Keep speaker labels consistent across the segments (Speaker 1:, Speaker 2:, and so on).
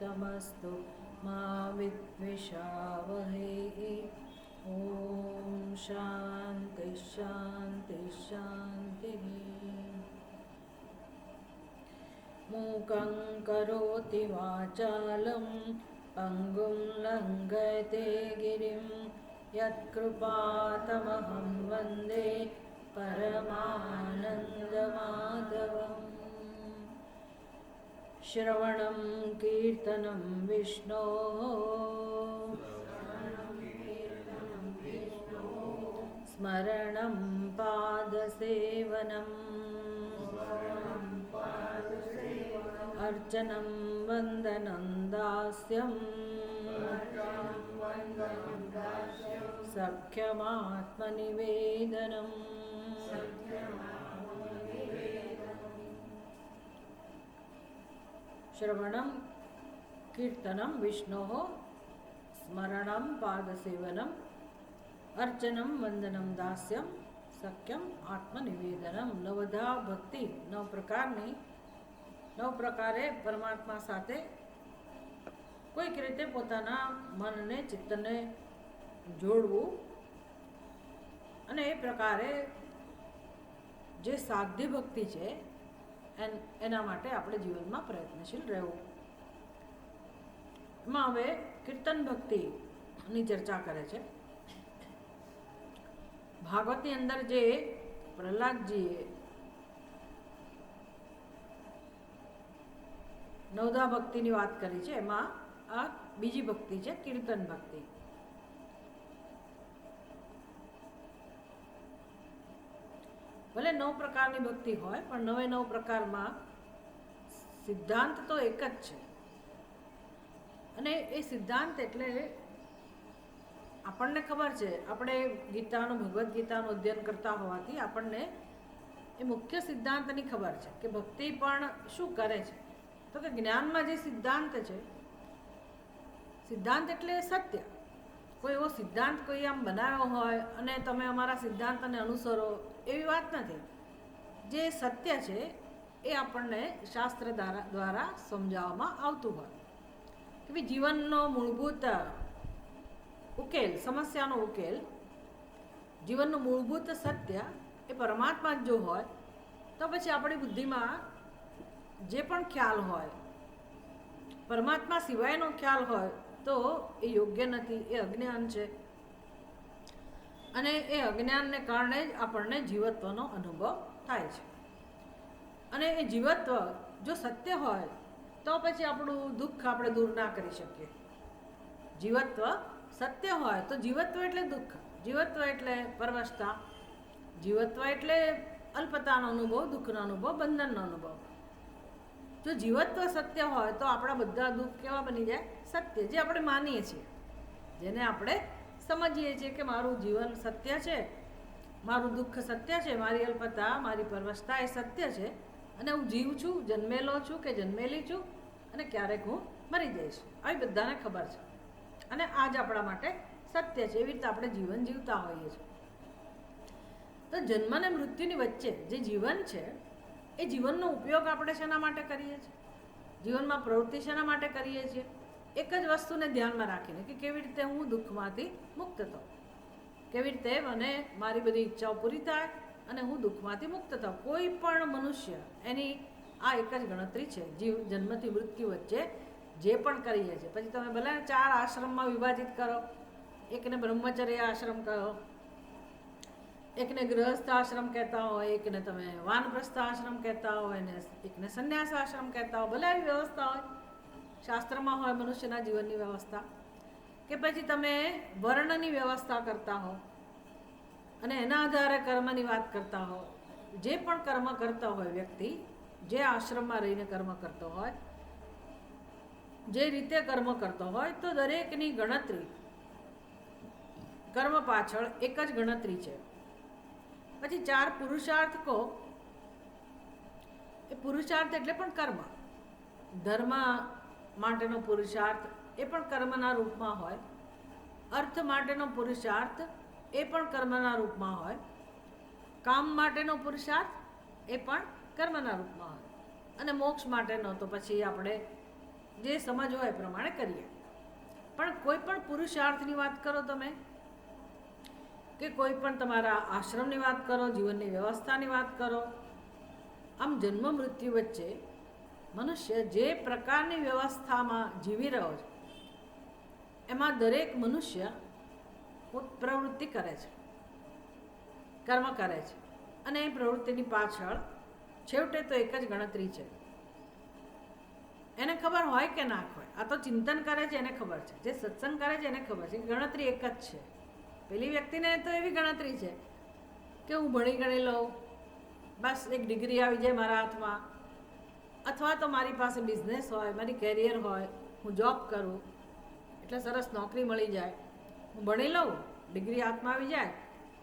Speaker 1: तमस्तु मा विद्विषावहै। ॐ शान्ति शान्ति शान्तिः। मूकं करोति वाचालं पङ्गुं लङ्घयते गिरिं यत्कृपातमहं वन्दे परमानन्दमाधवम्। श्रवणं कीर्तनं विष्णोः स्मरणं पादसेवनम् अर्चनं वन्दनं दास्यं सख्यमात्मनिवेदनम्। श्रवणं कीर्तनं विष्णोः स्मरणं पादसेवनम् अर्चनं वंदनं दास्यं सख्यम आत्मनिवेदनम। नवधा भक्ति नव प्रकारनी नव प्रकारे परमात्मा साथे कोईक रीते पोताना मनने चित्तने जोड़वू अने ए प्रकारे जे साध्य भक्ति छे एना माटे आपणे जीवनमां प्रयत्नशील रहेवुं। एमां हवे कीर्तन भक्ति नी चर्चा करे छे। भागवतनी अंदर जे प्रहलादजीए नवधा भक्तिनी वात करी छे एमां आ बीजी भक्ति छे कीर्तन भक्ति। भले 9 प्रकारनी भक्ति होय पण 9 प्रकारमां सिद्धांत तो एक ज छे अने ए सिद्धांत एटले આપણને ખબર છે, આપણે ગીતાનું ભગવદ્ ગીતાનું અધ્યયન કરતા હોવાથી આપણને એ મુખ્ય સિદ્ધાંતની ખબર છે કે ભક્તિ પણ શું કરે છે. તો કે જ્ઞાનમાં જે સિદ્ધાંત છે, સિદ્ધાંત એટલે સત્ય. કોઈ એવો સિદ્ધાંત કોઈ આમ બનાવ્યો હોય અને તમે અમારા સિદ્ધાંતને અનુસરો એવી વાત નથી. જે સત્ય છે એ આપણને શાસ્ત્ર દ્વારા સમજાવવામાં આવતું હોય કે ભાઈ જીવનનો મૂળભૂત उकेल समस्यानो उकेल जीवनનું મૂળભૂત સત્ય એ પરમાત્મા જ જો હોય તો પછી આપણી બુદ્ધિમાં જે પણ ખ્યાલ હોય પરમાત્મા સિવાયનો ખ્યાલ હોય તો એ યોગ્ય નથી, એ અજ્ઞાન છે અને એ અજ્ઞાનને કારણે જ આપણને જીવત્વનો અનુભવ થાય છે. અને એ જીવત્વ જો સત્ય હોય તો પછી આપણું દુઃખ આપણે દૂર ના કરી શકીએ. જીવત્વ સત્ય હોય તો જીવત્વ એટલે દુઃખ, જીવત્વ એટલે પરવશતા, જીવત્વ એટલે અલ્પતાનો અનુભવ, દુઃખનો અનુભવ, બંધનનો અનુભવ. જો જીવત્વ સત્ય હોય તો આપણા બધા દુઃખ કેવા બની જાય? સત્ય, જે આપણે માનીએ છીએ, જેને આપણે સમજીએ છીએ કે મારું જીવન સત્ય છે, મારું દુઃખ સત્ય છે, મારી અલ્પતા, મારી પરવશતા એ સત્ય છે અને હું જીવ છું, જન્મેલો છું કે જન્મેલી છું અને ક્યારેક હું મરી જઈશ, આવી બધાને ખબર છે અને આ જ આપણા માટે સત્ય છે. એવી રીતે આપણે જીવન જીવતા હોઈએ છીએ. તો જન્મ અને મૃત્યુની વચ્ચે જે જીવન છે એ જીવનનો ઉપયોગ આપણે શેના માટે કરીએ છીએ? જીવનમાં પ્રવૃત્તિ શેના માટે કરીએ છીએ? એક જ વસ્તુને ધ્યાનમાં રાખીને કે કેવી રીતે હું દુઃખમાંથી મુક્ત થાઉં, કેવી રીતે મને મારી બધી ઈચ્છાઓ પૂરી થાય અને હું દુઃખમાંથી મુક્ત થાઉં. કોઈ પણ મનુષ્ય એની આ એક જ ગણતરી છે, જન્મથી મૃત્યુ વચ્ચે જે પણ કરીએ છીએ. પછી તમે ભલે 4 આશ્રમમાં વિભાજિત કરો, એકને બ્રહ્મચર્ય આશ્રમ કહો, એકને ગૃહસ્થ આશ્રમ કહેતા હોય, એકને તમે વાનપ્રસ્થ આશ્રમ કહેતા હોય ને એકને સંન્યાસ આશ્રમ કહેતા હોય, ભલે આવી વ્યવસ્થા હોય, શાસ્ત્રમાં હોય મનુષ્યના જીવનની વ્યવસ્થા, કે પછી તમે વર્ણની વ્યવસ્થા કરતા હો અને એના આધારે કર્મની વાત કરતા હો. જે પણ કર્મ કરતા હોય વ્યક્તિ, જે આશ્રમમાં રહીને કર્મ કરતો હોય, જે રીતે કર્મ કરતો હોય, તો દરેકની ગણતરી કર્મ પાછળ એક જ ગણતરી છે. પછી 4 પુરુષાર્થ કહો, એ પુરુષાર્થ એટલે પણ કર્મ. ધર્મ માટેનો પુરુષાર્થ એ પણ કર્મના રૂપમાં હોય, અર્થ માટેનો પુરુષાર્થ એ પણ કર્મના રૂપમાં હોય, કામ માટેનો પુરુષાર્થ એ પણ કર્મના રૂપમાં હોય અને મોક્ષ માટેનો તો પછી આપણે જે સમજ હોય એ પ્રમાણે કરીએ. પણ કોઈ પણ પુરુષાર્થની વાત કરો તમે, કે કોઈ પણ તમારા આશ્રમની વાત કરો, જીવનની વ્યવસ્થાની વાત કરો, આમ જન્મ મૃત્યુ વચ્ચે મનુષ્ય જે પ્રકારની વ્યવસ્થામાં જીવી રહ્યો છે એમાં દરેક મનુષ્ય પ્રવૃત્તિ કરે છે, કર્મ કરે છે, અને એ પ્રવૃત્તિની પાછળ છેવટે તો એક જ ગણતરી છે. એને ખબર હોય કે ના હોય, આ તો ચિંતન કરે છે એને ખબર છે, જે સત્સંગ કરે છે એને ખબર છે કે ગણતરી એક જ છે. પેલી વ્યક્તિને તો એવી ગણતરી છે કે હું ભણી ગણી લઉં, બસ એક ડિગ્રી આવી જાય મારા હાથમાં, અથવા તો મારી પાસે બિઝનેસ હોય, મારી કેરિયર હોય, હું જોબ કરું એટલે સરસ નોકરી મળી જાય, હું ભણી લઉં, ડિગ્રી હાથમાં આવી જાય,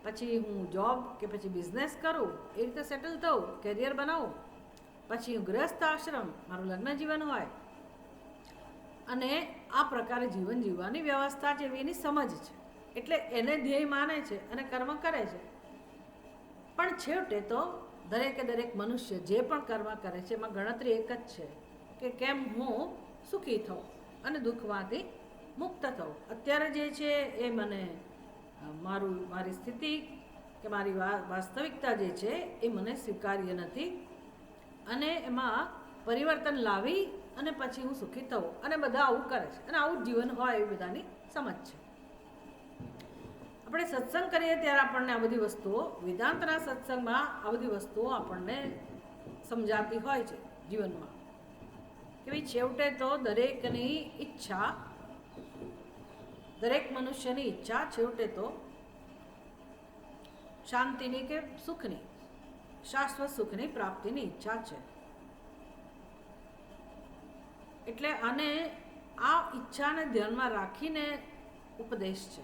Speaker 1: પછી હું જોબ કે પછી બિઝનેસ કરું, એ રીતે સેટલ થઉં, કેરિયર બનાવું, પછી હું ગૃહસ્થ આશ્રમ, મારું લગ્ન જીવન હોય, અને આ પ્રકારે જીવન જીવવાની વ્યવસ્થા જેવી એની સમજ છે. એટલે એને ધ્યેય માને છે અને કર્મ કરે છે. પણ છેવટે તો દરેકે દરેક મનુષ્ય જે પણ કર્મ કરે છે એમાં ગણતરી એક જ છે કે કેમ હું સુખી થઉં અને દુઃખમાંથી મુક્ત થઉં. અત્યારે જે છે એ મને મારી સ્થિતિ કે મારી વાસ્તવિકતા જે છે એ મને સ્વીકાર્ય નથી, અને એમાં પરિવર્તન લાવી અને પછી હું સુખી થઉં. અને બધા આવું કરે છે અને આવું જ જીવન હોય એવી બધાની સમજ છે. આપણે સત્સંગ કરીએ ત્યારે આપણને આ બધી વસ્તુઓ, વેદાંતના સત્સંગમાં આ બધી વસ્તુઓ આપણને સમજાતી હોય છે જીવનમાં, કે ભાઈ છેવટે તો દરેકની ઈચ્છા, દરેક મનુષ્યની ઈચ્છા છેવટે તો શાંતિની કે સુખની, શાશ્વત સુખની પ્રાપ્તિની ઈચ્છા છે. એટલે આને આ ઈચ્છાને ધ્યાનમાં રાખીને ઉપદેશ છે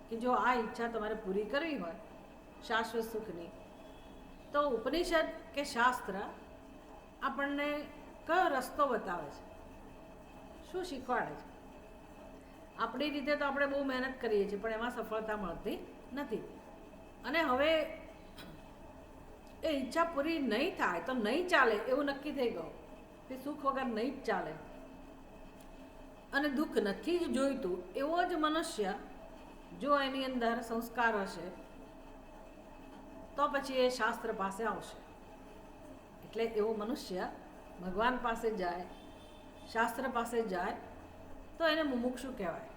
Speaker 1: કે જો આ ઈચ્છા તમારે પૂરી કરવી હોય શાશ્વત સુખની, તો ઉપનિષદ કે શાસ્ત્ર આપણને કયો રસ્તો બતાવે છે, શું શીખવાડે છે. આપણી રીતે તો આપણે બહુ મહેનત કરીએ છીએ પણ એમાં સફળતા મળતી નથી. અને હવે એ ઈચ્છા પૂરી નહીં થાય તો નહીં ચાલે એવું નક્કી થઈ ગયું કે સુખ વગર નહીં જ ચાલે, અને દુઃખ નથી જ જોઈતું એવો જ મનુષ્ય જો એની અંદર સંસ્કાર હશે તો પછી એ શાસ્ત્ર પાસે આવશે. એટલે એવો મનુષ્ય ભગવાન પાસે જાય, શાસ્ત્ર પાસે જાય તો એને મુમુક્ષુ કહેવાય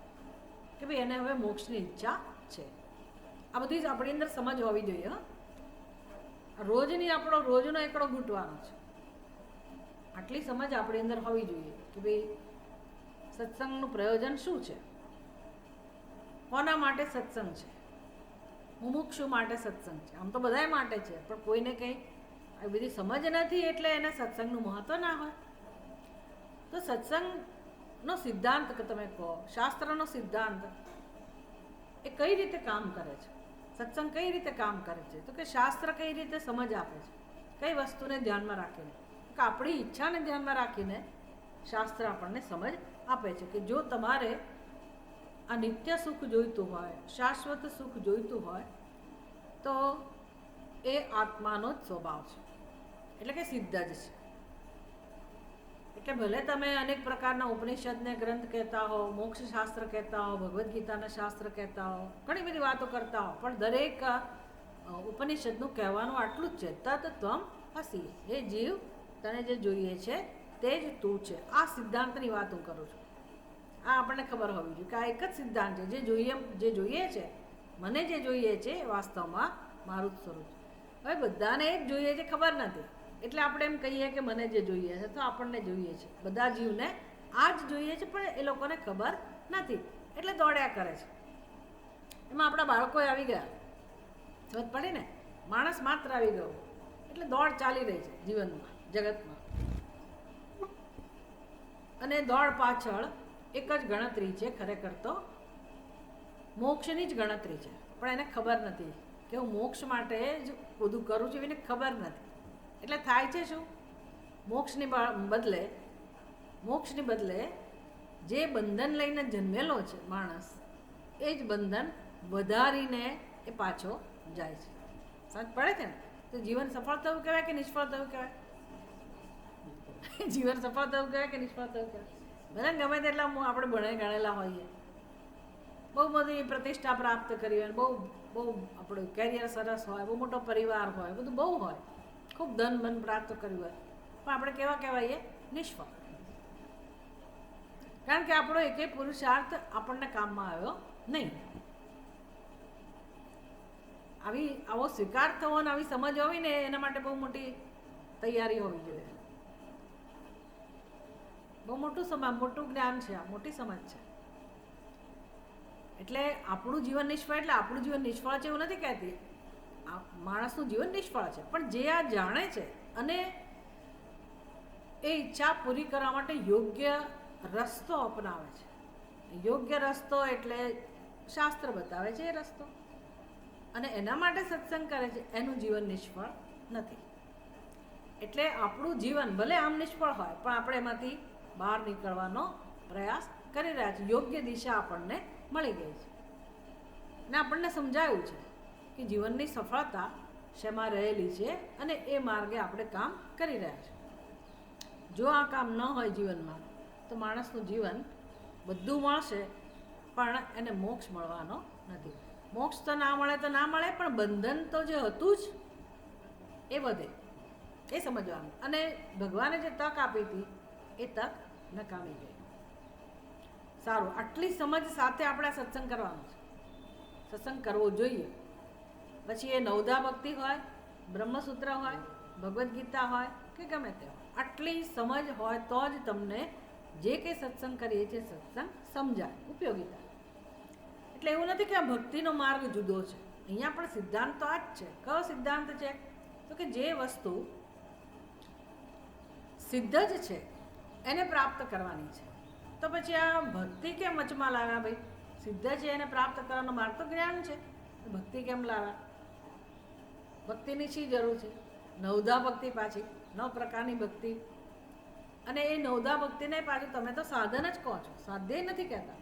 Speaker 1: કે ભાઈ એને હવે મોક્ષની ઈચ્છા છે. આ બધી જ આપણી અંદર સમજ હોવી જોઈએ. રોજની આપણો રોજનો એકડો ઘૂંટવાનો છે, આટલી સમજ આપણી અંદર હોવી જોઈએ કે ભાઈ સત્સંગનું પ્રયોજન શું છે, કોના માટે સત્સંગ છે, મુમુક્ષુ માટે સત્સંગ છે. આમ તો બધાય માટે છે પણ કોઈને કંઈ આવી બધી સમજ નથી એટલે એને સત્સંગનું મહત્ત્વ ના હોય. તો સત્સંગનો સિદ્ધાંત કે તમે કહો, શાસ્ત્રનો સિદ્ધાંત એ કઈ રીતે કામ કરે છે, સત્સંગ કઈ રીતે કામ કરે છે, તો કે શાસ્ત્ર કઈ રીતે સમજ આપે છે, કઈ વસ્તુને ધ્યાનમાં રાખીને, કે આપણી ઈચ્છાને ધ્યાનમાં રાખીને શાસ્ત્ર આપણને સમજ આપે છે કે જો તમારે આ નિત્ય સુખ જોઈતું હોય, શાશ્વત સુખ જોઈતું હોય તો એ આત્માનો જ સ્વભાવ છે, એટલે કે સિદ્ધ જ છે. એટલે ભલે તમે અનેક પ્રકારના ઉપનિષદને ગ્રંથ કહેતા હો, મોક્ષ શાસ્ત્ર કહેતા હો, ભગવદ્ ગીતાના શાસ્ત્ર કહેતા હો, ઘણી બધી વાતો કરતા હો, પણ દરેક ઉપનિષદનું કહેવાનું આટલું જ છે, તત ત્વમ અસી, એ જીવ તને જે જોઈએ છે તે જ તું છે. આ સિદ્ધાંતની વાત હું કરું છું. આ આપણને ખબર હોવી જોઈએ કે આ એક જ સિદ્ધાંત છે, જે જોઈએ છે, મને જે જોઈએ છે એ વાસ્તવમાં મારું જ સ્વરૂપ છે. હવે બધાને એ જ જોઈએ છે ખબર નથી, એટલે આપણે એમ કહીએ કે મને જે જોઈએ છે તો આપણને જોઈએ છે, બધા જીવને આ જ જોઈએ છે પણ એ લોકોને ખબર નથી એટલે દોડ્યા કરે છે. એમાં આપણા બાળકો આવી ગયા, સમજ પડી ને, માણસ માત્ર આવી ગયો એટલે દોડ ચાલી રહી છે જીવનમાં, જગતમાં, અને દોડ પાછળ એક જ ગણતરી છે, ખરેખર તો મોક્ષની જ ગણતરી છે. પણ એને ખબર નથી કે હું મોક્ષ માટે જ બધું કરું છું, એને ખબર નથી. એટલે થાય છે શું, મોક્ષની બદલે જે બંધન લઈને જન્મેલો છે માણસ, એ જ બંધન વધારીને એ પાછો જાય છે. સમજ પડે છે ને? તો જીવન સફળ થવું કહેવાય કે નિષ્ફળ થવું કહેવાય? જીવન સફળ થવું કહેવાય કે નિષ્ફળ થવું કહેવાય? ભલે ગમે તેટલા આપણે ભણે ગણેલા હોઈએ, બહુ બધી પ્રતિષ્ઠા પ્રાપ્ત કરી હોય, બહુ બહુ આપણું કેરિયર સરસ હોય, બહુ મોટો પરિવાર હોય, બધું બહુ હોય, ખૂબ ધન મન પ્રાપ્ત કર્યું હોય, પણ આપણે કેવા કહેવાઈએ? નિષ્ફળ. કારણ કે આપણો એકે પુરુષાર્થ આપણને કામમાં આવ્યો નહીં. આવો સ્વીકાર થવો ને આવી સમજ હોવી ને એના માટે બહુ મોટી તૈયારી હોવી જોઈએ. બહુ મોટું જ્ઞાન છે, આ મોટી સમજ છે. એટલે આપણું જીવન નિષ્ફળ, એટલે આપણું જીવન નિષ્ફળ છે એવું નથી કહેતી. માણસનું જીવન નિષ્ફળ છે, પણ જે આ જાણે છે અને એ ઈચ્છા પૂરી કરવા માટે યોગ્ય રસ્તો અપનાવે છે. યોગ્ય રસ્તો એટલે શાસ્ત્ર બતાવે છે એ રસ્તો, અને એના માટે સત્સંગ કરે છે, એનું જીવન નિષ્ફળ નથી. એટલે આપણું જીવન ભલે આમ નિષ્ફળ હોય, પણ આપણે એમાંથી બહાર નીકળવાનો પ્રયાસ કરી રહ્યા છીએ. યોગ્ય દિશા આપણને મળી ગઈ છે ને આપણને સમજાયું છે કે જીવનની સફળતા શેમાં રહેલી છે, અને એ માર્ગે આપણે કામ કરી રહ્યા છીએ. જો આ કામ ન હોય જીવનમાં, તો માણસનું જીવન બધું મળશે પણ એને મોક્ષ મળવાનો નથી. મોક્ષ તો ના મળે, પણ બંધન તો જે હતું જ એ વધે, એ સમજવાનું. અને ભગવાને જે તક આપી હતી એ તક નકામી ગઈ. સારું, આટલી સમજ સાથે આપણે સત્સંગ કરવાનો છે, સત્સંગ કરવો જોઈએ. પછી એ નવધા ભક્તિ હોય, બ્રહ્મસૂત્ર હોય, ભગવદ્ ગીતા હોય કે ગમે તે હોય, આટલી સમજ હોય તો જ તમને જે કંઈ સત્સંગ કરીએ છીએ સત્સંગ સમજાય, ઉપયોગી થાય. એટલે એવું નથી કે આ ભક્તિનો માર્ગ જુદો છે. અહીંયા પણ સિદ્ધાંત તો આ જ છે. કયો સિદ્ધાંત છે? તો કે જે વસ્તુ સિદ્ધ જ છે એને પ્રાપ્ત કરવાની છે. તો પછી આ ભક્તિ કેમ વચમાં લાવ્યા? ભાઈ, સિદ્ધ છે એને પ્રાપ્ત કરવાનો માર્ગ તો જ્ઞાન છે, ભક્તિ કેમ લાવ્યા? ભક્તિની શી જરૂર છે? નવધા ભક્તિ, પાછી 9 પ્રકારની ભક્તિ. અને એ નવધા ભક્તિને પાછું તમે તો સાધન જ કહો છો, સાધ્ય નથી કહેતા.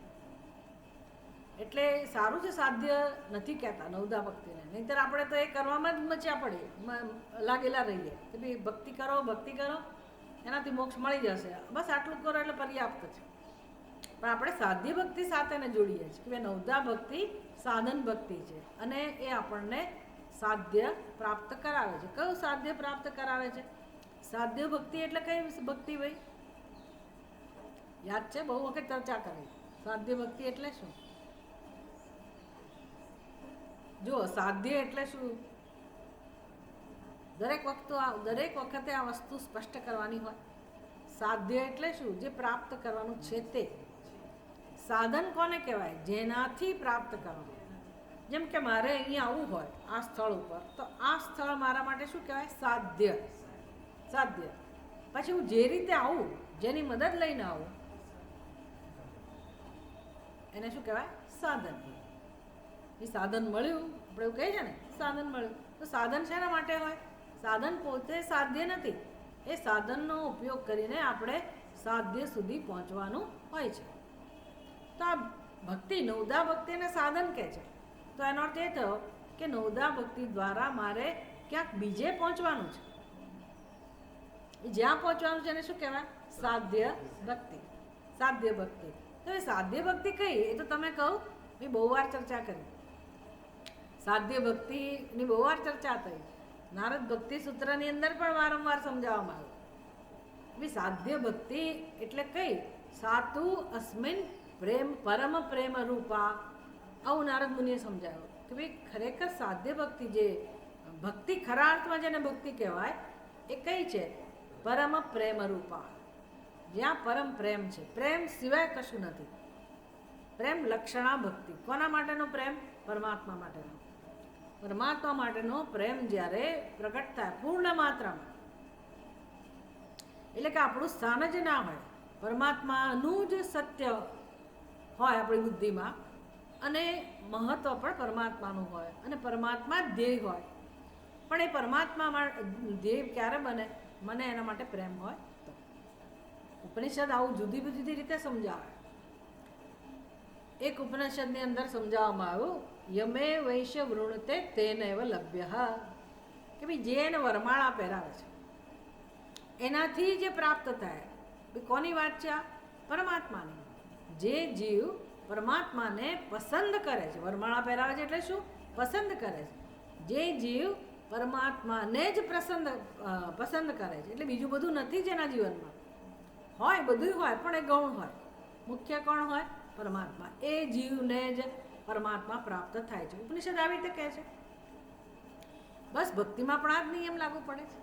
Speaker 1: એટલે સારું છે, સાધ્ય નથી કહેતા નવધા ભક્તિને. નહીંતર આપણે તો એ કરવામાં જ મચ્યા પડીએ, લાગેલા રહીએ કે ભાઈ ભક્તિ કરો, એનાથી મોક્ષ મળી જશે, બસ આટલું કરો એટલે પર્યાપ્ત છે. પણ આપણે સાધ્ય ભક્તિ સાથે ને જોડીએ છીએ કે નવધા ભક્તિ સાધન ભક્તિ છે, અને એ આપણને સાધ્ય પ્રાપ્ત કરાવે છે. કયું સાધ્ય પ્રાપ્ત કરાવે છે? સાધ્ય ભક્તિ એટલે કઈ ભક્તિ? ભાઈ યાદ છે? બહુ વખત ચર્ચા કરી. સાધ્ય ભક્તિ એટલે શું? જો સાધ્ય એટલે શું, દરેક વખતે આ વસ્તુ સ્પષ્ટ કરવાની હોય. સાધ્ય એટલે શું? જે પ્રાપ્ત કરવાનું છે તે. સાધન કોને કહેવાય? જેનાથી પ્રાપ્ત કરવાનું. જેમ કે મારે અહીંયા આવવું હોય આ સ્થળ ઉપર, તો આ સ્થળ મારા માટે શું કહેવાય? સાધ્ય. પછી હું જે રીતે આવું, જેની મદદ લઈને આવું, એને શું કહેવાય? સાધન. એ સાધન મળ્યું, આપણે એવું કહીએ છીએ ને, સાધન મળ્યું. તો સાધન શેના માટે હોય? સાધન પોતે સાધ્ય નથી, એ સાધનનો ઉપયોગ કરીને આપણે સાધ્ય સુધી પહોંચવાનું હોય છે. તો આ ભક્તિ, નવધા ભક્તિને સાધન કહે છે. તો એનો અર્થ એ થયો કે નવધા ભક્તિ દ્વારા મારે ક્યાંક બીજે પહોંચવાનું છે. જ્યાં પહોંચવાનું છે એને શું કહેવાય? સાધ્ય ભક્તિ. સાધ્ય ભક્તિ. તો એ સાધ્ય ભક્તિ કઈ? એ તો તમે કહો, મેં બહુ વાર ચર્ચા કરી. સાધ્ય ભક્તિની બહુ વાર ચર્ચા થઈ. નારદ ભક્તિ સૂત્રની અંદર પણ વારંવાર સમજાવવામાં આવ્યું. સાધ્ય ભક્તિ એટલે કઈ? સાતુ અસ્મિન પ્રેમ પરમ પ્રેમ રૂપા. આવું નારદ મુનિએ સમજાવ્યું કે ભાઈ ખરેખર સાધ્ય ભક્તિ, જે ભક્તિ ખરા અર્થમાં જેને ભક્તિ કહેવાય, એ કઈ છે? પરમ પ્રેમ રૂપા. જ્યાં પરમ પ્રેમ છે, પ્રેમ સિવાય કશું નથી. પ્રેમ લક્ષણા ભક્તિ. કોના માટેનો પ્રેમ? પરમાત્મા માટેનો. પરમાત્મા માટેનો પ્રેમ જ્યારે પ્રગટ થાય પૂર્ણ માત્રામાં, એટલે કે આપણું સ્થાન જ ના હોય, પરમાત્માનું જ સત્ય હોય આપણી બુદ્ધિમાં, અને મહત્વ પણ પરમાત્માનું હોય, અને પરમાત્મા જ ધ્યેય હોય. પણ એ પરમાત્મા ધ્યેય ક્યારે બને? મને એના માટે પ્રેમ હોય તો. ઉપનિષદ આવું જુદી જુદી રીતે સમજાવે. એક ઉપનિષદની અંદર સમજાવવામાં આવ્યું, યમે વૈશ્ય વૃણતે તેને એવ લભ્ય, કે ભાઈ જે એને વરમાળા પહેરાવે છે એનાથી જે પ્રાપ્ત થાય. કોની વાત છે આ? પરમાત્માની. જે જીવ પરમાત્માને પસંદ કરે છે, વરમાળા પહેરાવે છે એટલે શું? પસંદ કરે છે. જે જીવ પરમાત્માને જ પસંદ કરે છે, એટલે બીજું બધું નથી જેના જીવનમાં હોય, બધું હોય પણ એ ગૌણ હોય. મુખ્ય કોણ હોય? પરમાત્મા. એ જીવને જ પરમાત્મા પ્રાપ્ત થાય છે. ઉપનિષદ આવી રીતે કહે છે. બસ ભક્તિમાં પણ આ જ નિયમ લાગુ પડે છે.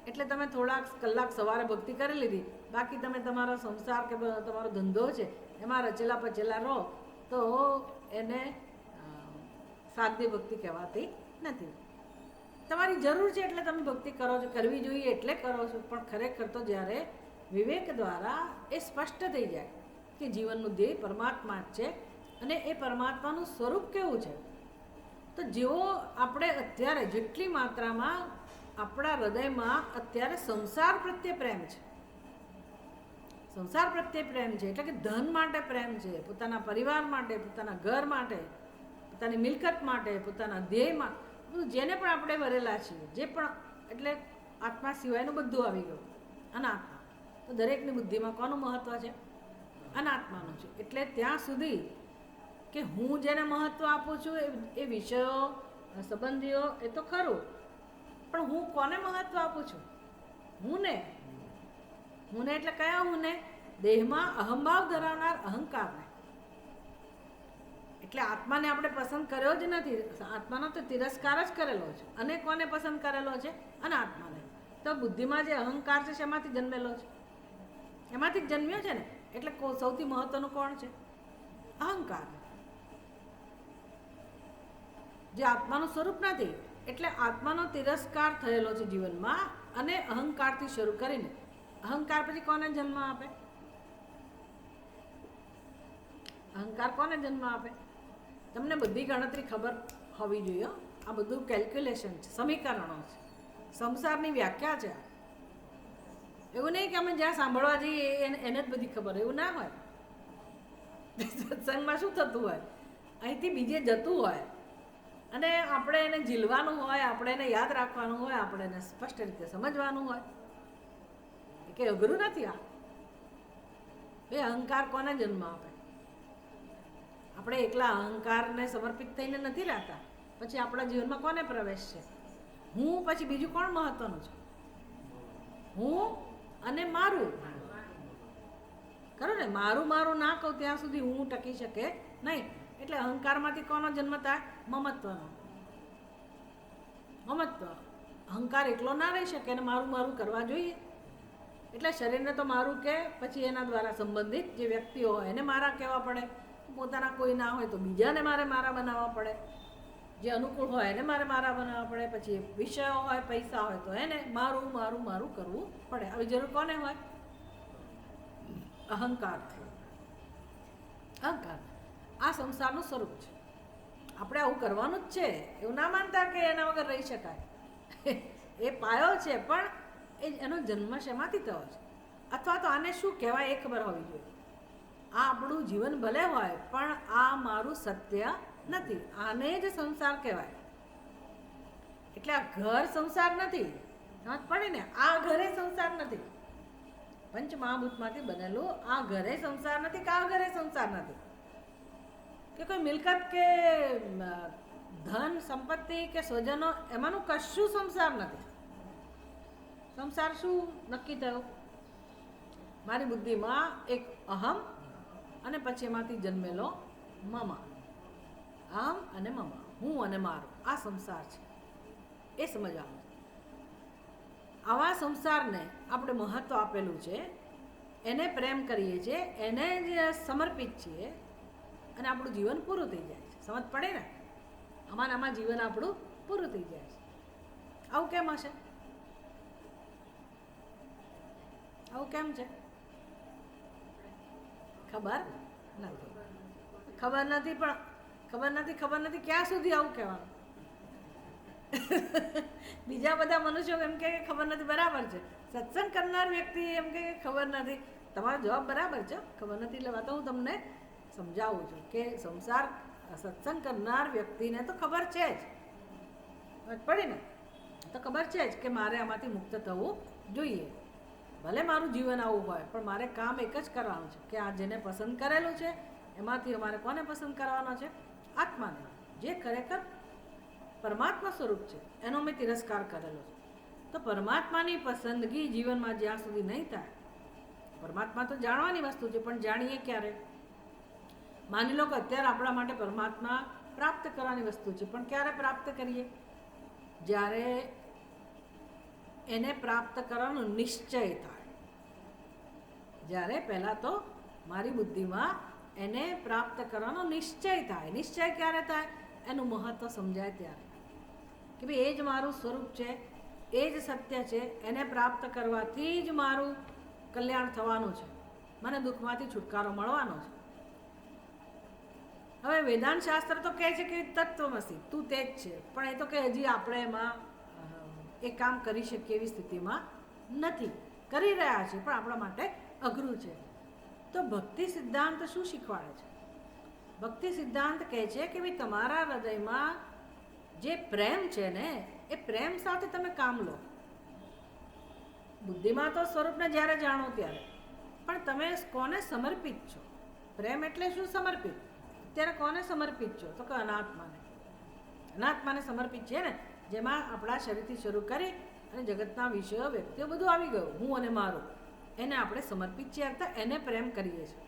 Speaker 1: એટલે તમે થોડાક કલાક સવારે ભક્તિ કરી લીધી, બાકી તમે તમારો સંસાર કે તમારો ધંધો છે એમાં રચેલા પચેલા રહો, તો એને સાધ્ય ભક્તિ કહેવાતી નથી. તમારી જરૂર છે એટલે તમે ભક્તિ કરો છો, કરવી જોઈએ એટલે કરો છો, પણ ખરેખર તો જ્યારે વિવેક દ્વારા એ સ્પષ્ટ થઈ જાય કે જીવનનું ધ્યેય પરમાત્મા જ છે અને એ પરમાત્માનું સ્વરૂપ કેવું છે, તો જેવો આપણે અત્યારે જેટલી માત્રામાં આપણા હૃદયમાં અત્યારે સંસાર પ્રત્યે પ્રેમ છે, સંસાર પ્રત્યે પ્રેમ છે, એટલે કે ધન માટે પ્રેમ છે, પોતાના પરિવાર માટે, પોતાના ઘર માટે, પોતાની મિલકત માટે, પોતાના ધ્યેયમાં, જેને પણ આપણે વરેલા છીએ, જે પણ, એટલે આત્મા સિવાયનું બધું આવી ગયું, અનાત્મા. તો દરેકની બુદ્ધિમાં કોનું મહત્વ છે? અનાત્માનું છે. એટલે ત્યાં સુધી કે હું જેને મહત્વ આપું છું એ વિષયો, સંબંધીઓ, એ તો ખરું, પણ હું કોને મહત્વ આપું છું? હું ને એટલે કયા હું ને? દેહમાં અહંભાવ ધરાવનાર અહંકારને. એટલે આત્માને આપણે પસંદ કર્યો જ નથી, આત્માનો તો તિરસ્કાર જ કરેલો છે. અને કોને પસંદ કરેલો છે? અનાત્માને. તો બુદ્ધિમાં જે અહંકાર છે શેમાંથી જન્મેલો છે? એમાંથી જ જન્મ્યો છે ને. એટલે સૌથી મહત્વનું કોણ છે? અહંકાર, જે આત્માનું સ્વરૂપ નથી. એટલે આત્માનો તિરસ્કાર થયેલો છે જીવનમાં, અને અહંકારથી શરૂ કરીને અહંકાર પછી કોને જન્મ આપે? અહંકાર કોને જન્મ આપે? તમને બધી ગણતરી ખબર હોવી જોઈએ. આ બધું કેલ્ક્યુલેશન છે, સમીકરણો છે, સંસારની વ્યાખ્યા છે. એવું નહીં કે અમે જ્યાં સાંભળવા જઈએ એને જ બધી ખબર, એવું ના હોય. સત્સંગમાં શું થતું હોય? અહીંથી બીજે જતું હોય, અને આપણે એને ઝીલવાનું હોય, આપણે એને યાદ રાખવાનું હોય, આપણે એને સ્પષ્ટ રીતે સમજવાનું હોય. કે અઘરું નથી આ. એ અહંકાર કોને જન્મ આપે? આપણે એકલા અહંકારને સમર્પિત થઈને નથી રહેતા. પછી આપણા જીવનમાં કોને પ્રવેશ છે? હું, પછી બીજું કોણ મહત્વનું છે? હું અને મારું. ખરું ને? મારું ના કહું ત્યાં સુધી હું ટકી શકે નહીં. એટલે અહંકારમાંથી કોનો જન્મ થાય? મમત્વનો. મમત્વ. અહંકાર એકલો ના રહી શકે, અને મારું કરવા જોઈએ. એટલે શરીરને તો મારું કે, પછી એના દ્વારા સંબંધિત જે વ્યક્તિઓ હોય એને મારા કહેવા પડે. પોતાના કોઈ ના હોય તો બીજાને મારા બનાવવા પડે. જે અનુકૂળ હોય એને મારા બનાવવા પડે. પછી વિષયો હોય, પૈસા હોય તો એને મારું કરવું પડે. આવી જરૂર કોને હોય? અહંકાર. અહંકાર આ સંસારનું સ્વરૂપ છે. આપણે આવું કરવાનું જ છે, એવું ના માનતા કે એના વગર રહી શકાય. એ પાયો છે, પણ એનો જન્મ શેમાંથી થયો છે? અથવા તો આને શું કહેવાય એ ખબર હોવી જોઈએ. આ આપણું જીવન ભલે હોય, પણ આ મારું સત્ય નથી. આને જ સંસાર કહેવાય. એટલે આ ઘર સંસાર નથી, સમજ પડે ને? આ ઘરે સંસાર નથી. પંચ મહાભૂતમાંથી બનેલું આ ઘરે સંસાર નથી, કે આ ઘરે સંસાર નથી, કે કોઈ મિલકત કે ધન સંપત્તિ કે સ્વજનો, એમાંનું કશું સંસાર નથી. સંસાર શું નક્કી થયો? મારી બુદ્ધિમાં એક અહમ, અને પછી એમાંથી જન્મેલો મમ. અહમ અને મમ, હું અને મારું, આ સંસાર છે. એ સમજવાનું. આવા સંસારને આપણે મહત્વ આપેલું છે, એને પ્રેમ કરીએ છીએ, એને જ સમર્પિત છીએ, અને આપણું જીવન પૂરું થઈ જાય છે. સમજ પડે ને? આમાં જીવન આપણું પૂરું થઈ જાય છે. આવું કેમ હશે? આવું કેમ છે? ખબર નથી ક્યાં સુધી આવું કહેવાનું? બીજા બધા મનુષ્યો એમ કે ખબર નથી, બરાબર છે. સત્સંગ કરનાર વ્યક્તિ એમ કે ખબર નથી. તમારો જવાબ બરાબર છે, ખબર નથી. એટલે વાત હું તમને સમજાવું છું કે સત્સંગ કરનાર વ્યક્તિને તો ખબર છે જ, પડે ને? તો ખબર છે જ કે મારે આમાંથી મુક્ત થવું જોઈએ. ભલે મારું જીવન આવું હોય પણ મારે કામ એક જ કરવાનું છે કે આ જેને પસંદ કરેલું છે એમાંથી અમારે કોને પસંદ કરવાનો છે? આત્માને, જે ખરેખર પરમાત્મા સ્વરૂપ છે એનો મેં તિરસ્કાર કરેલો છે. તો પરમાત્માની પસંદગી જીવનમાં જ્યાં સુધી નહીં થાય, પરમાત્મા તો જાણવાની વસ્તુ છે પણ જાણીએ ક્યારે? માની લો કે અત્યારે આપણા માટે પરમાત્મા પ્રાપ્ત કરવાની વસ્તુ છે, પણ ક્યારે પ્રાપ્ત કરીએ? જ્યારે એને પ્રાપ્ત કરવાનો નિશ્ચય થાય. જ્યારે પહેલાં તો મારી બુદ્ધિમાં એને પ્રાપ્ત કરવાનો નિશ્ચય થાય. નિશ્ચય ક્યારે થાય? એનું મહત્ત્વ સમજાય ત્યારે કે ભાઈ એ જ મારું સ્વરૂપ છે, એ જ સત્ય છે, એને પ્રાપ્ત કરવાથી જ મારું કલ્યાણ થવાનું છે, મને દુઃખમાંથી છુટકારો મળવાનો છે. હવે વેદાંત શાસ્ત્ર તો કહે છે કે તત્વમસી, તું તે જ છે, પણ એ તો કે હજી આપણે એમાં એ કામ કરી શકીએ એવી સ્થિતિમાં નથી. કરી રહ્યા છે પણ આપણા માટે અઘરું છે. તો ભક્તિ સિદ્ધાંત શું શીખવાડે છે? ભક્તિ સિદ્ધાંત કહે છે કે ભાઈ તમારા હૃદયમાં જે પ્રેમ છે ને એ પ્રેમ સાથે તમે કામ લો. બુદ્ધિમાં તો સ્વરૂપને જ્યારે જાણો ત્યારે, પણ તમે કોને સમર્પિત છો? પ્રેમ એટલે શું? સમર્પિત. અત્યારે કોને સમર્પિત છો? તો કે અનાત્માને. અનાત્માને સમર્પિત છે ને, જેમાં આપણા શરીરથી શરૂ કરી અને જગતના વિષયો, વ્યક્તિઓ બધું આવી ગયું, હું અને મારું, એને આપણે સમર્પિત છીએ, અર્થાત એને પ્રેમ કરીએ છીએ.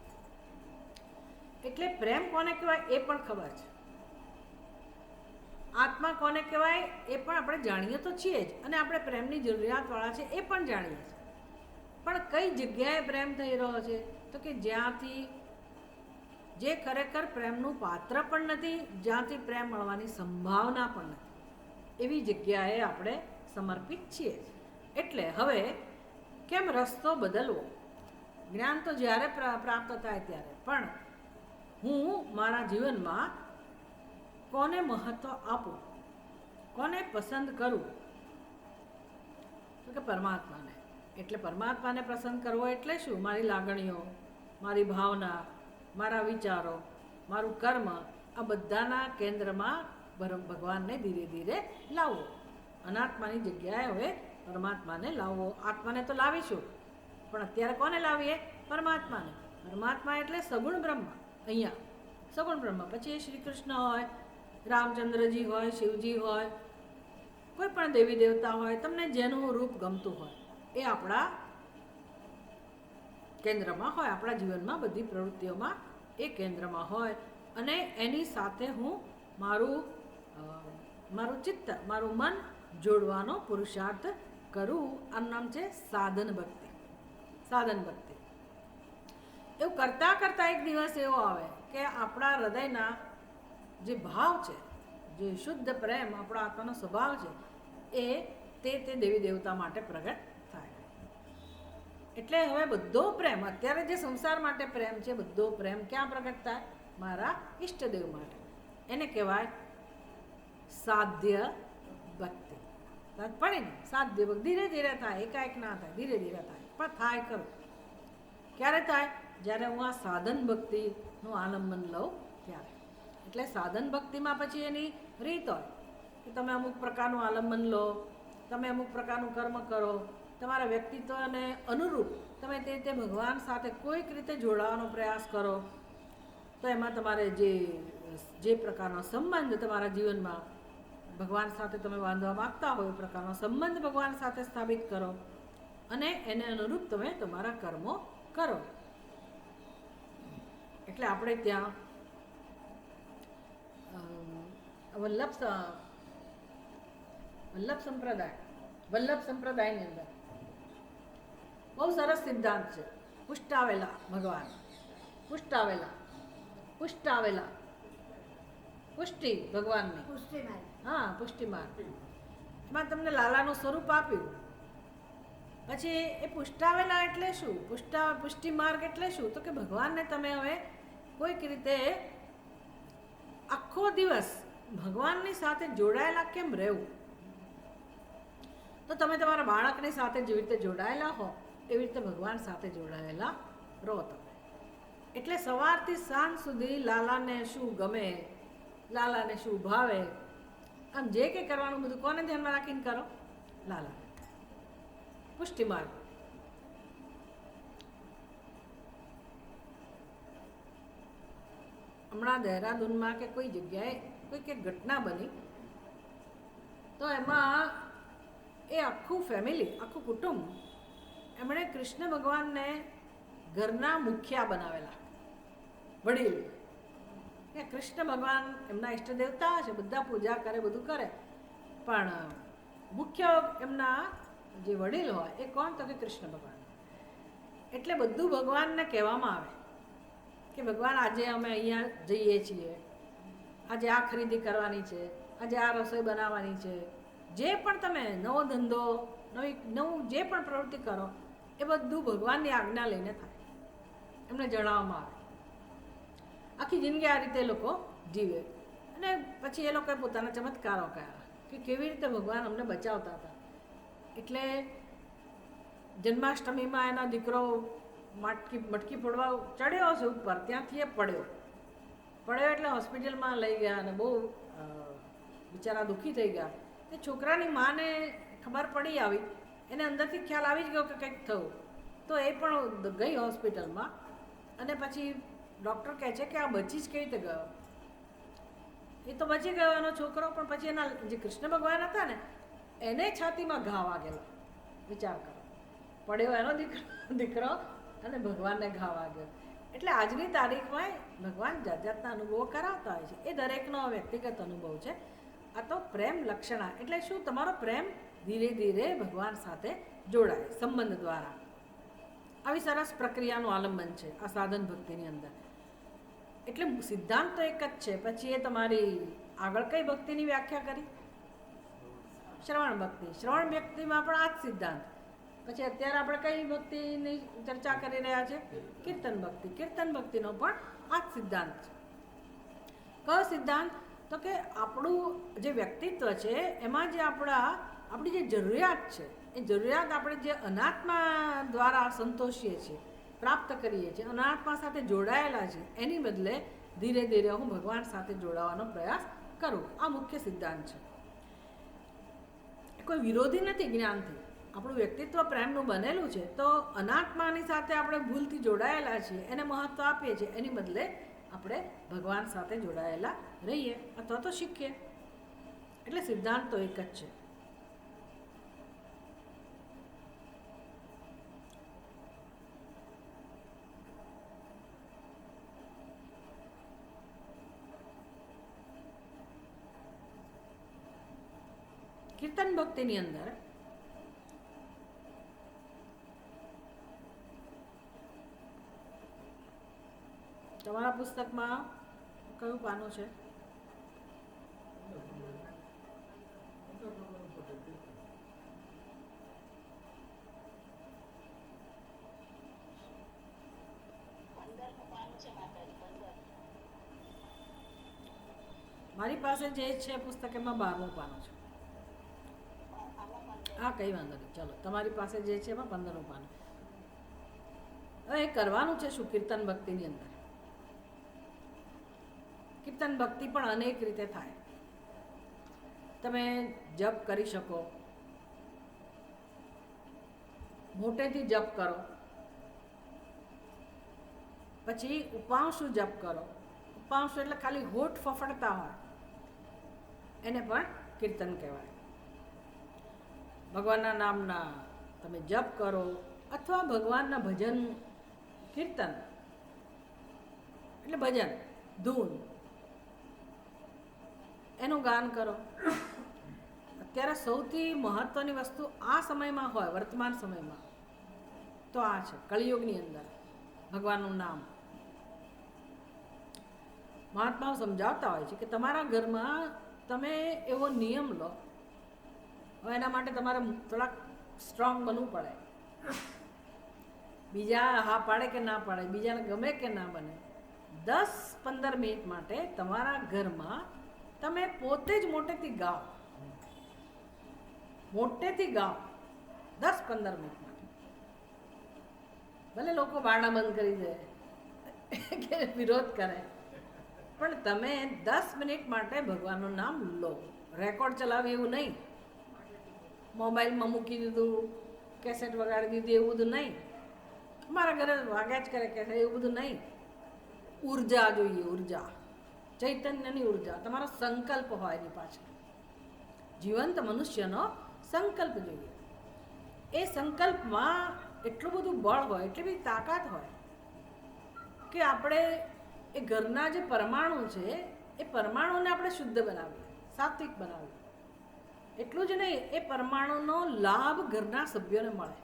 Speaker 1: એટલે પ્રેમ કોને કહેવાય એ પણ ખબર છે. આત્મા કોને કહેવાય એ પણ આપણે જાણીએ તો છીએ જ, અને આપણે પ્રેમની જરૂરિયાતવાળા છે એ પણ જાણીએ છીએ. પણ કઈ જગ્યાએ પ્રેમ થઈ રહ્યો છે? તો કે જ્યાંથી જે ખરેખર પ્રેમનું પાત્ર પણ નથી, જ્યાંથી પ્રેમ મળવાની સંભાવના પણ નથી, એવી જગ્યાએ આપણે સમર્પિત છીએ. એટલે હવે કેમ રસ્તો બદલવો? જ્ઞાન તો જ્યારે પ્રાપ્ત થાય ત્યારે, પણ હું મારા જીવનમાં કોને મહત્ત્વ આપું, કોને પસંદ કરું? તો કે પરમાત્માને. એટલે પરમાત્માને પસંદ કરવો એટલે શું? મારી લાગણીઓ, મારી ભાવના, મારા વિચારો, મારું કર્મ, આ બધાના કેન્દ્રમાં ભગવાનને ધીરે ધીરે લાવવો. અનાત્માની જગ્યાએ હવે પરમાત્માને લાવવો. આત્માને તો લાવીશું, પણ અત્યારે કોને લાવીએ? પરમાત્માને. પરમાત્મા એટલે સગુણ બ્રહ્મ. અહીંયા સગુણ બ્રહ્મ, પછી શ્રી કૃષ્ણ હોય, રામચંદ્રજી હોય, શિવજી હોય, કોઈ પણ દેવી દેવતા હોય, તમને જેનું રૂપ ગમતું હોય એ આપણા કેન્દ્રમાં હોય, આપણા જીવનમાં બધી પ્રવૃત્તિઓમાં એ કેન્દ્રમાં હોય, અને એની સાથે હું મારું ચિત્ત, મારું મન જોડવાનો પુરુષાર્થ કરું. આનું નામ છે સાધન ભક્તિ. સાધન ભક્તિ. એવું કરતાં કરતાં એક દિવસ એવો આવે કે આપણા હૃદયના જે ભાવ છે, જે શુદ્ધ પ્રેમ આપણા આત્માનો સ્વભાવ છે, એ તે દેવી દેવતા માટે પ્રગટ થાય. એટલે હવે બધો પ્રેમ, અત્યારે જે સંસાર માટે પ્રેમ છે, બધો પ્રેમ ક્યાં પ્રગટ થાય? મારા ઈષ્ટદેવ માટે. એને કહેવાય સાધ્ય ભક્તિ. પડે ને સાધ્ય ભક્તિ. ધીરે ધીરે થાય, એકાએક ના થાય, ધીરે ધીરે થાય, પણ થાય ખરું. ક્યારે થાય? જ્યારે હું આ સાધન ભક્તિનું આલંબન લઉં ત્યારે. એટલે સાધન ભક્તિમાં પછી એની રીત હોય કે તમે અમુક પ્રકારનું આલંબન લો, તમે અમુક પ્રકારનું કર્મ કરો, તમારા વ્યક્તિત્વને અનુરૂપ તમે તે રીતે ભગવાન સાથે કોઈક રીતે જોડાવાનો પ્રયાસ કરો. તો એમાં તમારે જે પ્રકારનો સંબંધ તમારા જીવનમાં ભગવાન સાથે તમે બાંધવા માગતા હોય એ પ્રકારનો સંબંધ ભગવાન સાથે સ્થાપિત કરો, અને એને અનુરૂપ તમે તમારા કર્મો કરો. એટલે આપણે ત્યાં વલ્લભ સંપ્રદાયની અંદર બહુ સરસ સિદ્ધાંત છે. પુષ્ટાવેલા ભગવાન, પુષ્ટાવેલા પુષ્ટિ ભગવાનની, હા, પુષ્ટિ માર્ગ. એમાં તમને લાલાનું સ્વરૂપ આપ્યું. પછી એ પુષ્ટાવેલા એટલે શું? પુષ્ટિ માર્ગ એટલે શું? તો કે ભગવાનને તમે હવે કોઈક રીતે આખો દિવસ ભગવાનની સાથે જોડાયેલા કેમ રહેવું? તો તમે તમારા બાળકની સાથે જેવી રીતે જોડાયેલા હો એવી રીતે ભગવાન સાથે જોડાયેલા રહો તમે. એટલે સવારથી સાંજ સુધી લાલાને શું ગમે, લાલાને શું ભાવે, આમ જે કંઈ કરવાનું બધું કોને ધ્યાનમાં રાખીને કરો? લાલા. પુષ્ટિ માર્ગ. હમણાં દહેરાદૂનમાં કે કોઈ જગ્યાએ કોઈ કંઈક ઘટના બની, તો એમાં એ આખું ફેમિલી, આખું કુટુંબ, એમણે કૃષ્ણ ભગવાનને ઘરના મુખિયા બનાવેલા, વડીલ. કે કૃષ્ણ ભગવાન એમના ઈષ્ટ દેવતા છે, બધા પૂજા કરે, બધું કરે, પણ મુખ્ય એમના જે વડીલ હોય એ કોણ? તો કે કૃષ્ણ ભગવાન. એટલે બધું ભગવાનને કહેવામાં આવે કે ભગવાન આજે અમે અહીંયા જઈએ છીએ, આજે આ ખરીદી કરવાની છે, આજે આ રસોઈ બનાવવાની છે, જે પણ તમે નવો ધંધો, નવું જે પણ પ્રવૃત્તિ કરો એ બધું ભગવાનની આજ્ઞા લઈને થાય, એમને જણાવવામાં આવે. આખી જિંદગી આ રીતે લોકો જીવે. અને પછી એ લોકોએ પોતાના ચમત્કારો કર્યા કે કેવી રીતે ભગવાન અમને બચાવતા હતા. એટલે જન્માષ્ટમીમાં એનો દીકરો મટકી ફોડવા ચડ્યો છે ઉપર, ત્યાંથી એ પડ્યો એટલે હોસ્પિટલમાં લઈ ગયા અને બહુ બિચારા દુઃખી થઈ ગયા. તે છોકરાની માને ખબર પડી આવી, એને અંદરથી ખ્યાલ આવી જ ગયો કે કંઈક થયું, તો એ પણ ગઈ હોસ્પિટલમાં. અને પછી ડૉક્ટર કહે છે કે આ બચી જ કેવી રીતે ગયો? એ તો બચી ગયો એનો છોકરો, પણ પછી એના જે કૃષ્ણ ભગવાન હતા ને એને છાતીમાં ઘા વાગેલો. વિચાર કરો, પડ્યો એનો દીકરો અને ભગવાનને ઘા વાગ્યો. એટલે આજની તારીખમાં ભગવાન જાત જાતના અનુભવો કરાવતા હોય છે. એ દરેકનો વ્યક્તિગત અનુભવ છે. આ તો પ્રેમ લક્ષણા. એટલે શું? તમારો પ્રેમ ધીરે ધીરે ભગવાન સાથે જોડાય સંબંધ દ્વારા. આવી સરસ પ્રક્રિયાનું આલંબન છે આ સાધન ભક્તિની અંદર. એટલે સિદ્ધાંત તો એક જ છે. પછી એ તમારી આગળ કઈ ભક્તિની વ્યાખ્યા કરી? શ્રવણ ભક્તિ. શ્રવણ ભક્તિમાં પણ આ જ સિદ્ધાંત. પછી અત્યારે આપણે કઈ ભક્તિની ચર્ચા કરી રહ્યા છે? કીર્તન ભક્તિ. કીર્તન ભક્તિનો પણ આ જ સિદ્ધાંત છે. કયો સિદ્ધાંત? તો કે આપણું જે વ્યક્તિત્વ છે એમાં જે આપણી જે જરૂરિયાત છે, એ જરૂરિયાત આપણે જે અનાત્મા દ્વારા સંતોષીએ છીએ, પ્રાપ્ત કરીએ છીએ, અનાત્મા સાથે જોડાયેલા છે, એની બદલે ધીરે ધીરે હું ભગવાન સાથે જોડાવાનો પ્રયાસ કરું. આ મુખ્ય સિદ્ધાંત છે. કોઈ વિરોધી નથી જ્ઞાનથી. આપણું વ્યક્તિત્વ પ્રેમનું બનેલું છે, તો અનાત્માની સાથે આપણે ભૂલથી જોડાયેલા છીએ, એને મહત્ત્વ આપીએ છીએ, એની બદલે આપણે ભગવાન સાથે જોડાયેલા રહીએ અથવા તો શીખીએ. એટલે સિદ્ધાંત તો એક જ છે. કીર્તન ભક્તિની અંદર તમારા પુસ્તકમાં કયું પાનું છે? મારી પાસે જે છે પુસ્તક એમાં 12મું પાનું છે. હા, કંઈ વાંધો નહીં. ચલો, તમારી પાસે જે છે એમાં 15મું પાનું. હવે એ કરવાનું છે શું કીર્તન ભક્તિની અંદર? કીર્તન ભક્તિ પણ અનેક રીતે થાય. તમે જપ કરી શકો, મોટેથી જપ કરો, પછી ઉપાંશુ જપ કરો. ઉપાંશુ એટલે ખાલી હોઠ ફફડતા હોય, એને પણ કીર્તન કહેવાય. ભગવાનના નામના તમે જપ કરો અથવા ભગવાનના ભજન, કીર્તન એટલે ભજન, ધૂન, એનું ગાન કરો. અત્યારે સૌથી મહત્ત્વની વસ્તુ આ સમયમાં હોય, વર્તમાન સમયમાં, તો આ છે કળિયુગની અંદર ભગવાનનું નામ. મહાત્માઓ સમજાવતા હોય છે કે તમારા ઘરમાં તમે એવો નિયમ લો. હવે એના માટે તમારે થોડાક સ્ટ્રોંગ બનવું પડે. બીજા હા પાડે કે ના પાડે, બીજાને ગમે કે ના બને, 10-15 મિનિટ માટે તમારા ઘરમાં તમે પોતે જ મોટેથી ગાઓ. મોટેથી ગાઓ 10-15 મિનિટ માટે. ભલે લોકો બારણા બંધ કરી દે કે વિરોધ કરે, પણ તમે 10 મિનિટ માટે ભગવાનનું નામ લો. રેકોર્ડ ચલાવે એવું નહીં, મોબાઈલમાં મૂકી દીધું, કેસેટ વગાડી દીધી, એવું બધું નહીં. મારા ઘરે વાગ્યા જ કરે કે એવું બધું નહીં. ઉર્જા જોઈએ, ઉર્જા. ચૈતન્યની ઉર્જા, તમારો સંકલ્પ હોય એની પાછળ. જીવંત મનુષ્યનો સંકલ્પ જોઈએ. એ સંકલ્પમાં એટલું બધું બળ હોય, એટલી બધી તાકાત હોય કે આપણે એ ઘરના જે પરમાણુ છે એ પરમાણુને આપણે શુદ્ધ બનાવીએ, સાત્વિક બનાવીએ. એટલું જ નહીં, એ પરમાણુનો લાભ ઘરના સભ્યોને મળે.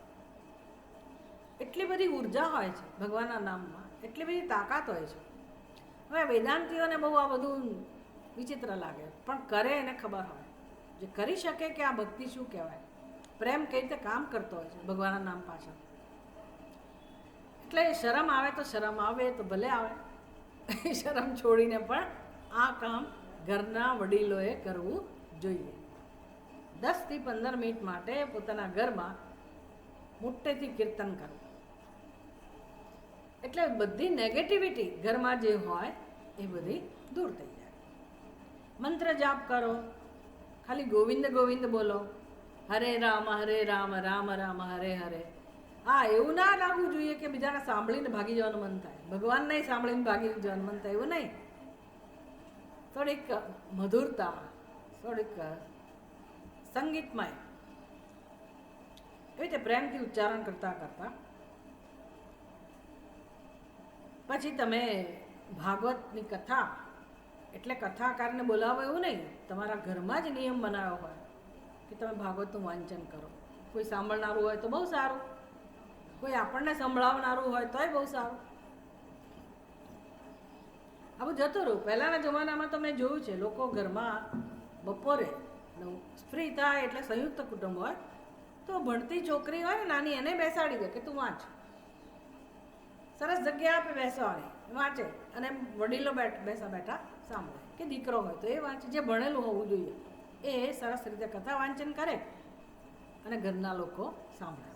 Speaker 1: એટલી બધી ઉર્જા હોય છે ભગવાનના નામમાં, એટલી બધી તાકાત હોય છે. હવે વેદાંતિઓને બહુ આ બધું વિચિત્ર લાગે, પણ કરે એને ખબર હોય. જે કરી શકે કે આ ભક્તિ શું કહેવાય, પ્રેમ કઈ રીતે કામ કરતો હોય છે ભગવાનના નામ પાછળ. એટલે શરમ આવે તો શરમ આવે તો ભલે આવે, શરમ છોડીને પણ આ કામ ઘરના વડીલોએ કરવું જોઈએ. 10 થી 15 મિનિટ માટે પોતાના ઘરમાં મોટેથી કીર્તન કરવું, એટલે બધી નેગેટિવિટી ઘરમાં જે હોય એ બધી દૂર થઈ જાય. મંત્ર જાપ કરો, ખાલી ગોવિંદ ગોવિંદ બોલો, હરે રામ રામ રામ હરે હરે. હા, એવું ના લાગવું જોઈએ કે બીજાને સાંભળીને ભાગી જવાનું મન થાય, ભગવાનને સાંભળીને ભાગી જવાનું મન થાય, એવું નહીં. થોડીક મધુરતા, થોડીક સંગીતમય એવી રીતે પ્રેમથી ઉચ્ચારણ કરતા કરતા પછી તમે ભાગવતની કથા, એટલે કથાકારને બોલાવો એવું નહીં, તમારા ઘરમાં જ નિયમ બનાવ્યો હોય કે તમે ભાગવતનું વાંચન કરો. કોઈ સાંભળનારું હોય તો બહુ સારું, કોઈ આપણને સંભળાવનારું હોય તોય બહુ સારું. આવું જતું રહ્યું. પહેલાંના જમાનામાં તો મેં જોયું છે, લોકો ઘરમાં બપોરે ફ્રી થાય એટલે સંયુક્ત કુટુંબ હોય તો ભણતી છોકરી હોય ને નાની, એને બેસાડી દે કે તું વાંચ. સરસ જગ્યા આપે બેસવાની, વાંચે, અને વડીલો બેસા બેઠા સાંભળે, કે દીકરો હોય તો એ વાંચે. જે ભણેલું હોવું જોઈએ એ સરસ રીતે કથા વાંચન કરે અને ઘરના લોકો સાંભળે.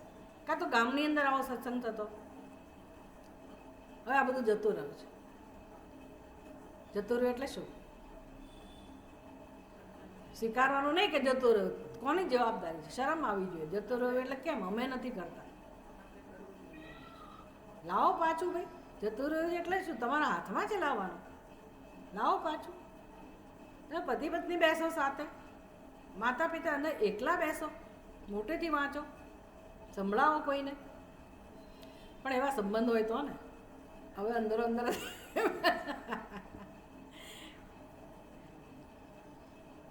Speaker 1: કાં તો ગામની અંદર આવો સત્સંગ થતો. હવે આ બધું જતું રહ્યું છે. જતું રહ્યું એટલે શું? સ્વીકારવાનું નહીં કે જતું રહ્યું. કોની જવાબદારી છે? શરમ આવી જોઈએ. જતું રહ્યું એટલે કેમ અમે નથી કરતા? લાવો પાછું ભાઈ. જતું રહ્યું એટલે શું? તમારા હાથમાં છે લાવવાનું. લાવો પાછું. પતિ પત્ની બેસો સાથે, માતા પિતા અને એકલા બેસો, મોટેથી વાંચો, સંભળાવો કોઈને. પણ એવા સંબંધ હોય તો ને. હવે અંદરો અંદર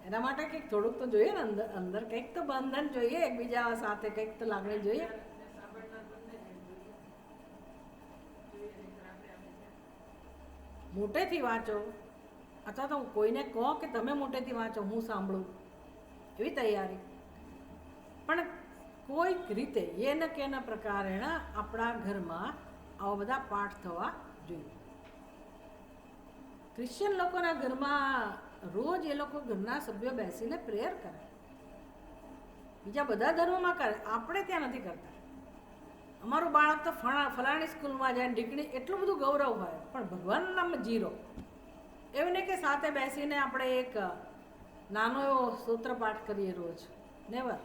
Speaker 1: એના માટે કંઈક થોડુંક તો જોઈએ ને, અંદર અંદર કંઈક તો બંધન જોઈએ, એકબીજા સાથે કંઈક તો લાગણી જોઈએ. મોટેથી વાંચો, અથવા તો કોઈને કહો કે તમે મોટેથી વાંચો, હું સાંભળું, એવી તૈયારી. પણ કોઈક રીતે એના કેના પ્રકારેણ આપણા ઘરમાં આવા બધા પાઠ થવા જોઈએ. ક્રિશ્ચિયન લોકોના ઘરમાં રોજ એ લોકો ઘરના સભ્યો બેસીને પ્રેયર કરે. બીજા બધા ધર્મોમાં કરે, આપણે ત્યાં નથી કરતા. અમારું બાળક તો ફલાણી સ્કૂલમાં જાય, ડિગ્રી, એટલું બધું ગૌરવ હોય, પણ ભગવાનનું નામ 0. એવું નહીં કે સાથે બેસીને આપણે એક નાનો એવો સ્તોત્ર પાઠ કરીએ રોજ. નેવર.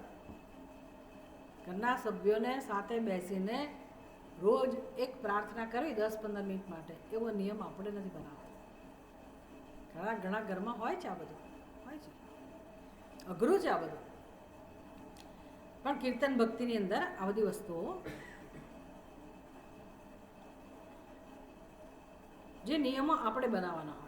Speaker 1: ઘરના સભ્યોને સાથે બેસીને રોજ એક પ્રાર્થના કરવી 10-15 મિનિટ માટે, એવો નિયમ આપણે નથી બનાવતો. ઘણા ઘરમાં હોય છે આ બધું, હોય છે. અઘરું છે આ બધું. પણ કીર્તન ભક્તિની અંદર આ બધી વસ્તુઓ, જે નિયમો આપણે બનાવવાના હોય.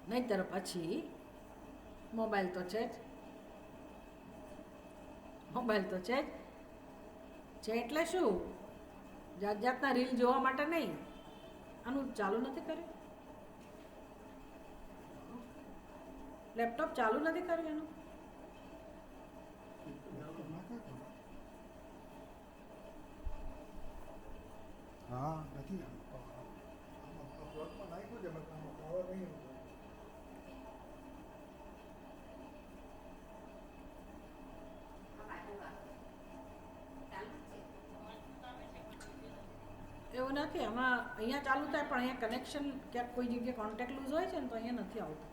Speaker 1: નહીંતર પછી મોબાઈલ તો છે જ. મોબાઈલ તો છે જ. એટલે શું? જાત જાતના રીલ જોવા માટે નહીં. આનું ચાલુ નથી કર્યું, લેપટોપ ચાલુ નથી કર્યું એનું.
Speaker 2: હા, નથી.
Speaker 1: એવું નથી. આમાં અહીંયા ચાલુ થાય, પણ અહીંયા કનેક્શન ક્યાંક કોઈ જગ્યાએ કોન્ટેક્ટ લૂઝ હોય છે ને, તો અહીંયા નથી આવતું.